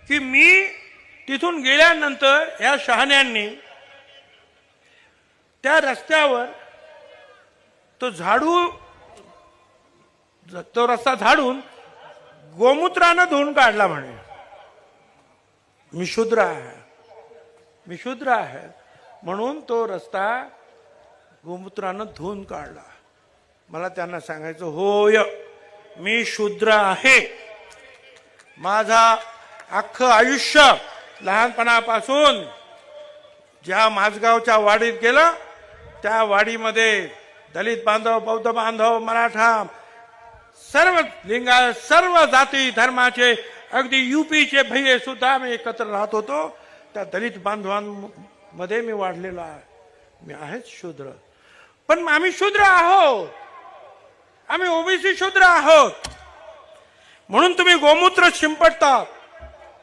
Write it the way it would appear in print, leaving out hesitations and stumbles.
की मी तिथून गेल्यानंतर या शहाण्यांनी त्या रस्त्यावर तो रस्ता झाडून गोमूत्रानं धुवून काढला म्हणे. मी शूद्र आहे म्हणून तो रस्ता गोमूत्रानं धुवून काढला. मला त्यांना सांगायचं, होय मी शूद्र आहे. माझा अख्खं आयुष्य लहानपणापासून ज्या माझगावच्या वाडीत गेलं त्या वाडीमध्ये दलित बांधव, बौद्ध बांधव, मराठा, सर्व लिंगायत, सर्व जाती धर्माचे, अगदी यूपीचे भैये सुद्धा मी एकत्र राहत होतो. त्या दलित बांधवांमध्ये मी वाढलेलो आहे. मी आहेच शूद्र. पण आम्ही शूद्र आहोत, आम्ही ओबीसी शूद्र आहोत म्हणून तुम्ही गोमूत्र शिंपडता.